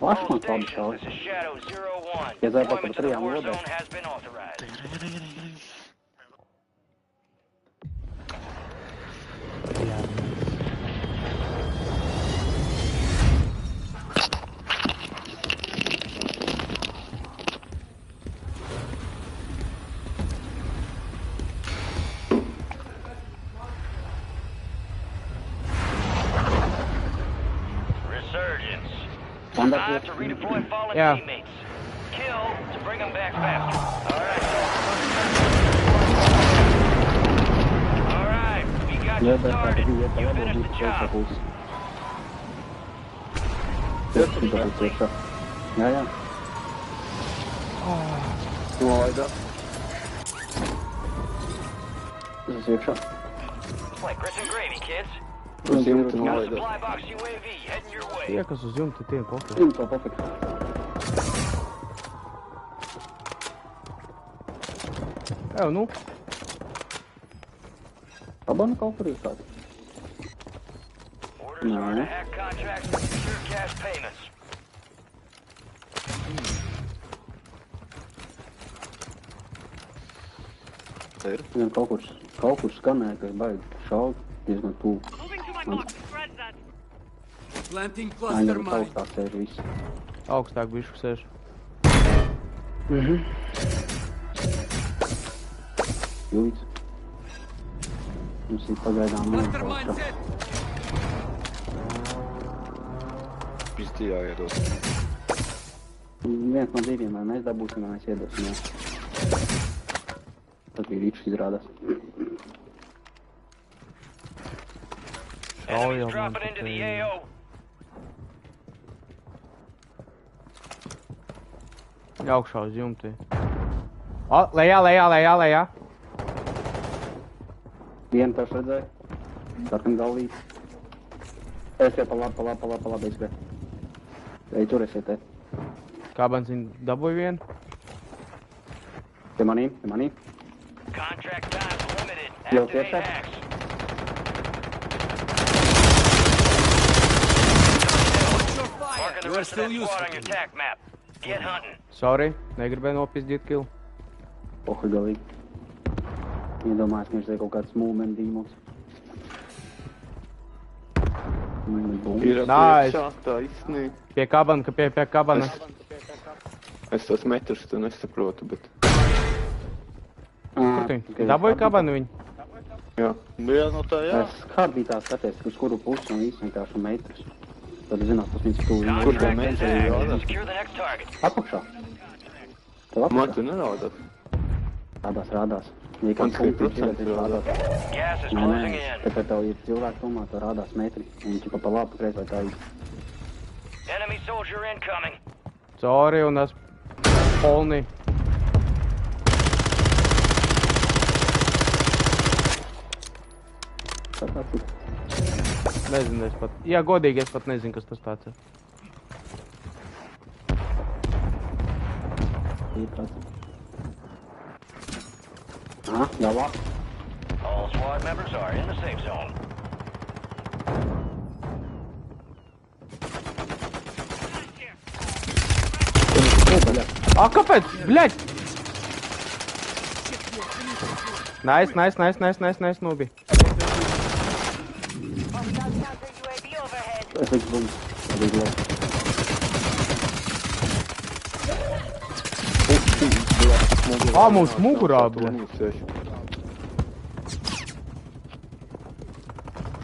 Laši man labi šauj. Iedzēja pat par 3 lodēm. Time to redeploy fallen teammates. Kill to bring them back faster. Alright, we got you started. You finished the job. Jā. Nolaida. Tas iekšā. Like grits and gravy, kids. Uz jumta Got a nolaida. supply box UAV heading your way. Tie, kas uz jumta, tie pofik. Jumta pofik. Evo, nu. Abana kaut kur ir tāds. Orders are to hack contracts and secure cash payments. Vien kaut kur skanēja, ka baigi šaut diezgan tūl. Aņem augstāk sēž visi. Augstāk bišku sēž. Jūlīts. Mums ir pagaidām nolaušā. Pizdījā iedot. Viens no diviem, vai mēs dabūsim, vai mēs iedosim, jā. Tad bija rīčs izrādās. Enemies dropping into the AO. Augšā uz jumti. O, lejā. Vienu taču redzēju. Sarkan galvīt. Esiet pa labi, izskrē. Ej, tur esiet, te. Kābans viņu dabūja vienu? Te manīm. Contract time limited. Jau Activate tiešā? hacks. Marking the rest of that squad on your tac map. Get hunting. Sorry, negribēju nopizdīt kill. Pohi galīgi. Iedomājas, ka viņš te kaut kāds movement dīmos. Ir Nice. priekšā, tā izsnīg. Pie kabana. Es tos metrus tu nesaprotu, bet... Kur tu viņu? Dabūja kabanu viņu? Jā. Jā, no tā jā. Es kādu bija tā skaties, uz kuru pusi un īsti vienkārši metrus. Tad zināt, tas viņas tūlīt. Kur tā Contract is metri hacked. rādās? Secure the next target. Apakšā. Tev Man apakšā. tu nerādās. Rādās. Ja Man kāds tikai punkts ir, procents tad rādās. Gas is Nē, closing in. tāpēc tev ir cilvēki tomā, tev rādās metri. Un ķipa pa labu kreis vai tā īsti. Enemy soldier incoming. Sorry, un es polni. Tā tāds ir. Nezinu, es pat... Jā, godīgi, es pat nezinu, kas tas tāds ir. Aha, galvā. All squad members are in the safe zone. Kāpēc? Bļaļ! Nice, nobi. Es līdz bums. Arī glāb. Mums mugurā, bļa.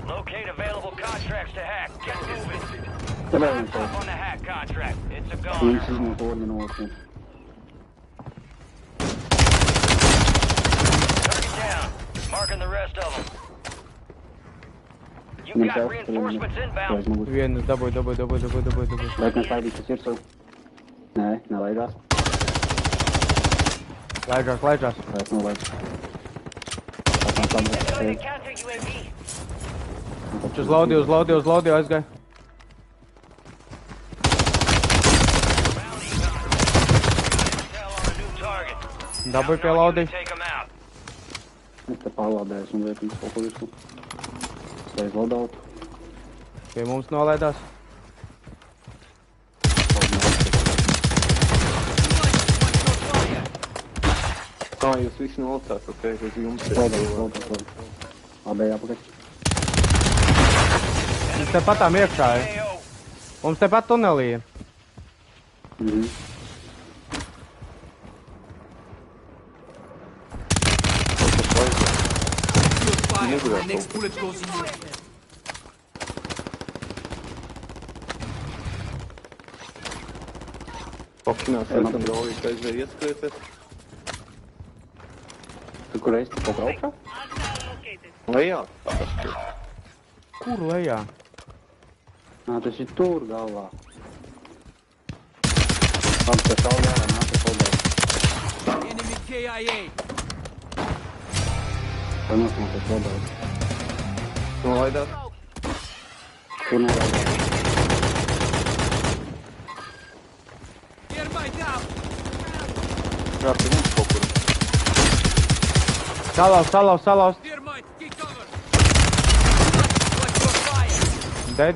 Locate available contracts to hack. Get moving. Te vēl Time's viens up on the hack contract. It's a goner. Viņš izņem torņu no otiem. Target down. Marking the rest of them. You Viņam got tev reinforcements inbound. aizmugus. Vienu dabūju. Laik mēs laidīsies virsū. Nē, nelaidās. Laižās. Vairs nolaid. Tas man Deploying a tam counter UAV. Uz laudiju aizgāja. Tell on a new target. Dabūju pie Counting on you to laudiju. take 'em out. Es te pārlādējos un liek viņus kaut ko virsū. Reiz loadout. Pie mums nolaidās. Jūs visi nolicāt, ok, uz jums ir. Lodās. Labi, jāpakaļ. Mums tepat tām iekšā ir. Mums tepat tunelī ir. Next bullet goes in your head. Pakšinās, esam draujīgi aizvēj ieskrieties. Tu kur esi? Kaut kā augšā? Lejā. Kur lejā? Tas ir tur galvā. Labi, tas šauj ārā, nāca soldāt. Enemy KIA. Vai nosmāties soldāt? Nolaidās. Tur nolaidās. Thermite out. Jā, pie mums kaut kur. Salauz. Thermite, take cover. Watch your fire. Dead.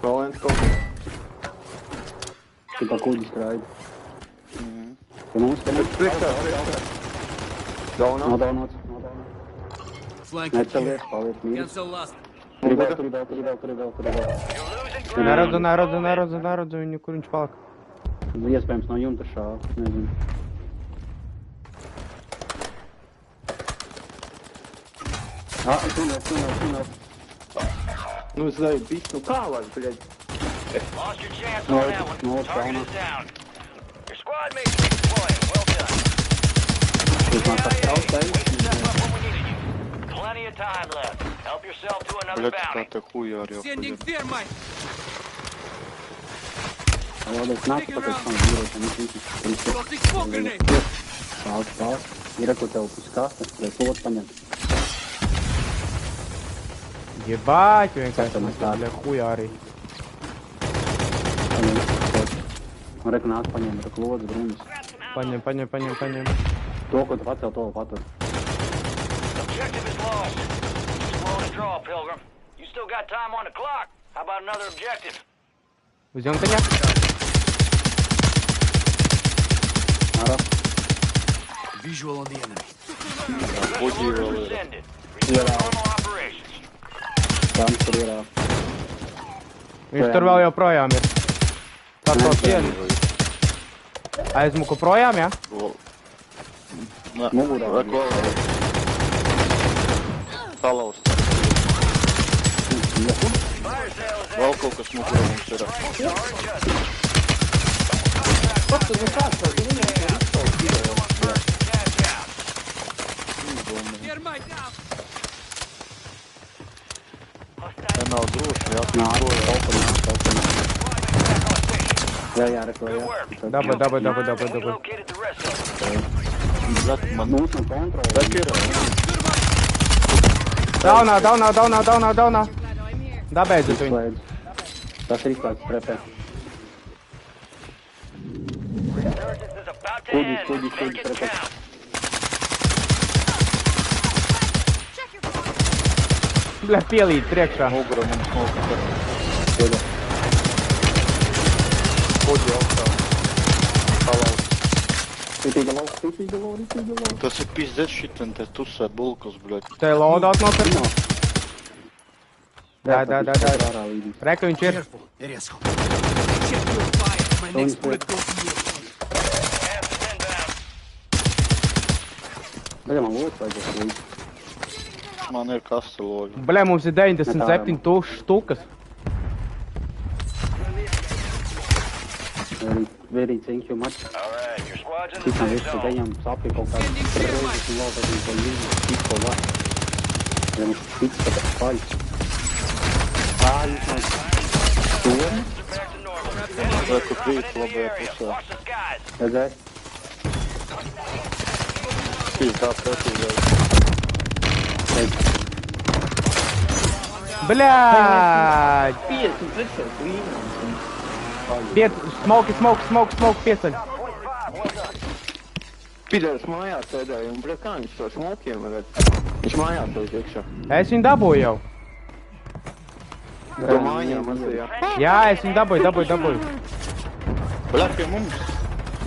Vēl viens kaut kur. Tu pa kuģi skraidi. Pie mums. Priekšā. Daunā. Nodaunots. Flank Necelies, paliec mīļi. cancel last. Tur vēl. Neredzu viņu, kur viņš palika. Iespējams no jumta šāva, nezinu. Tunel. Nu, zai, bišķi, nu kā var, bļaļ? Lost your chance on that one. No, Target down. is down. Your squad mates redeploying. Well done. Jūs man tā KIA, traucēji? we can step up when we needed you. Plenty of time left. Help yourself to another Bļaļ, kā bounty. te huja arī Sending apkaļ. thermite. Labi, es nāku pēc tam vīrošiem. Toxic smoke grenade. Stāv. Ir ko tev uz kastes, lai plot paņemt. Jebāt, vienkārši Tas mēs tā. tā hujā arī. Un reku nāk paņem, reku lodzi, bruņas. Paņem. To, ko tu pacēl, to patur. Objective is lost. Slow to draw, Pilgrim. You still got time on the clock. How about another objective? Uz jumtaņa? Ārā. Visual on the enemy. Kuģi vēl ir. Rescinded. Resume normal operations. Tāms tur ir. Viņš tur vēl joprojām ir. Tā to vienu. Aizmuku projām, jā? Mugurā. Salauzt. Fire sale is Vēl kaut kas mugurā mums ir. Thermite out. Te nav droši, jā. Nāk, Jā, reku, jā. Dabūj. Relocated the rest of them. Mums un kontroli. Daunā. Dabeidzot viņu. Izslēdz. Tas ir izslēdz trepē. Resurgence is about to Kuģi, end. kuģi, Make kuģi, it trepē. count. Bļa, pielīt priekšā. Mugurā mums kaut kas ir. Kuģi. Kuģi augstā. Salauzt. Ritīga lau. Tas ir pizdēs šitam, te tusē bulkas, bļaļ. Te loadout nopirkt. Jā, Dā. ārā līdīs. Reku viņš ir. Careful. Areas. Check your fire. My next bullet goes in your head. Hands inbound. Daļā man lūdzu vajadzēs līdzi. Man ir kasteloļi. Bļa, mums ir 97 štukas. Very thank you much. All right, your squad's in the Tikām safe visu zone. dejām sapļu kaut kādu reizes un vēl tad viņš to līdzi tikko var. Ja mums tiks pat paļs. Jūs man to? Back to normal. Reku krīt Enemy labajā area. pusē. Watch the skies. Redzēs? Pīd tā pretī jau. Bļā! Smoke, pieceļ. Pīdērs mājās sēdēja un, bļa, kā viņš to smokiem redz? Viņš mājās to iekšā. Es viņu dabūju jau. To mājām mazajā. Jā, es viņu dabūju. Bļa, pie mums.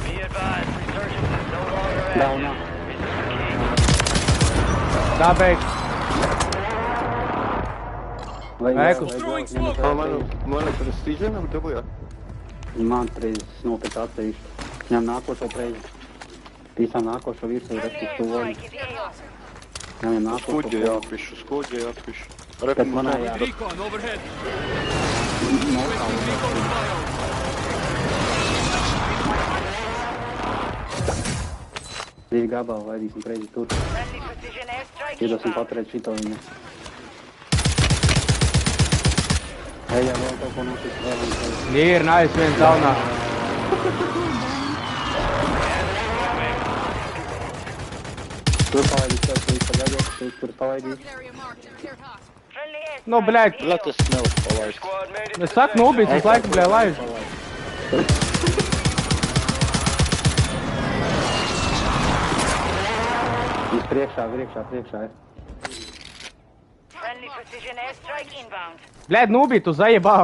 Be advised, resurgence is no longer Daunā. Dabēg. Eku. Man ir prestīžiem, dabūjā. Man preizes nopiet atsevišķi. Ņem nākošo preizi. Visām nākošo virsmu ir atsevišķi tuvoļi. Ņem nākošo Skuģi jāatpišu, skuģi jāatpišu. Kas manējā? Recon overhead. Nokālu. Recon fire. Divi gabali, laidīsim preizi tur. Friendly precision airstrike Iedosim inbound. paturēt šito viņu. Ejā, vēl kaut ko notiek. Ir, nice, viens daunā. Tur palaidīs, tur pagaidīs, tur palaidīs. Friendly airstrike. Nu, bļēt, Tas nav palaist. Squad made it. es saku, nobīts, es laiku, bļē, laiž. Viņš priekšā ir. Friendly precision airstrike inbound. Bļēt, nobīt, tu zajebā.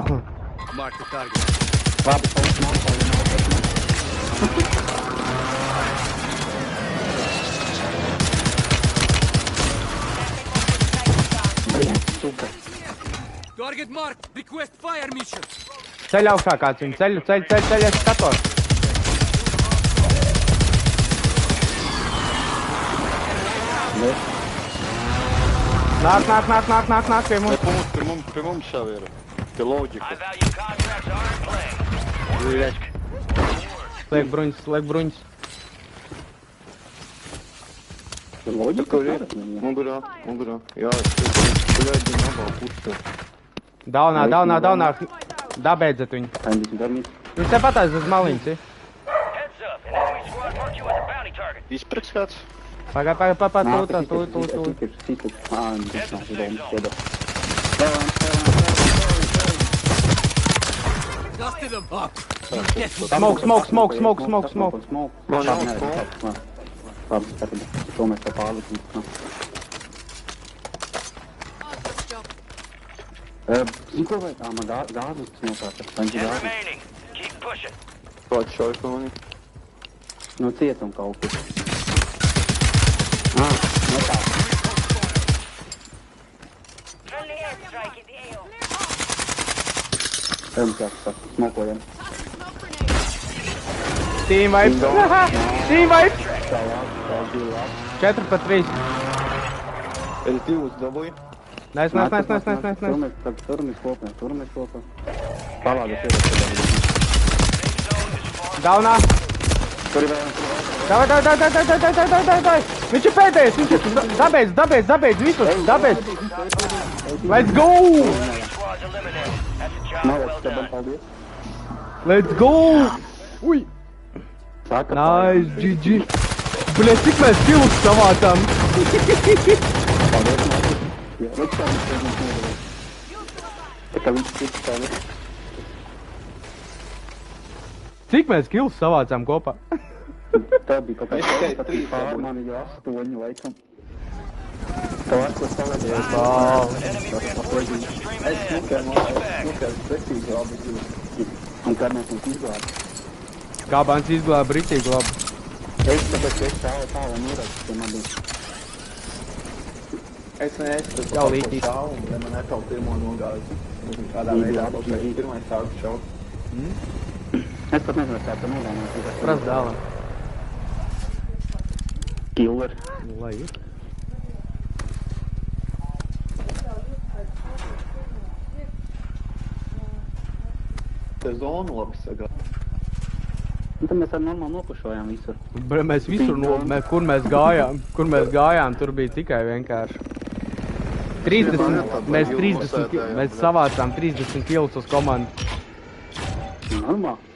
Mark the target. Labi, paldies, nākā. Super. Target marked. Request fire mission. Ceļ augšā kāds viņu, ceļ, es skatos. Nāk pie mums. Pie mums jau ir. Te loģika. High value contracts are in play. More risk. Liek bruņas. Tur loģika Kur ir? ir. Mugurā. Jā, šeit nabā pusi. Daunā. Dabēdzat viņu. Taņģis garnīt. Viņš tepatās uz maliņas, ir. Heads up. An enemy squad marked you as a bounty target. Izpreks kāds? Pagā, Nāc, tūlīt. citu. Viņš nav domas, iedo. Dusted them up. Smoke. Man jau smoke. Labi, tad to mēs tā pārlikam. Zinu, ko vajag? Man gāzes smokās. Ten remaining. Keep pushing. Kāds šauj pa mani? Nu, cietum kaut kur. No tā. Friendly airstrike in the AO. Smokojam. Team wipe. 4 pret 3. L2 dabūja. Nice. Turamies kopā. Palādes ir. Daunā. Tur ir vēl. Davai. Viņš ir pēdējais. Dabēdz visus. Dabēdz. Let's go. Squads eliminated. That's a job Nav, well tev done. paldies. Let's go. Ui. Saka, Nice, GG. Bļē, cik mēs kilus savācām. paldies, Mārcis. Jā, liks tā, viņš nedarīja. Tā kā viņš cits tā ir. Cik mēs kilus savācām kopā? Tā bija kaut kā pār mani jau 8 laikam. Tev ar ko savādījās? Es smukēju precīzi labi. Un kā mēs mums izglābi? Kābāns izglāba ritīgi labi. Es tāpēc es tālu nūrāts, ka man bija. Es neesmu Jau līdīt. šauju, ja man atkal pirmo nogāzi. Kādā veidā apšķiet pirmais sāku šaut. Es pat nezinu, kā tā nogānās. Pras dāvā. Killer. Lai ir. Te zonu labi sagā. Un tad mēs ar normāli nopušojām visur. Bļē, mēs visur, kur mēs gājām, tur bija tikai vienkārši. 30, mēs savācām 30 kilus uz komandu. Normāli.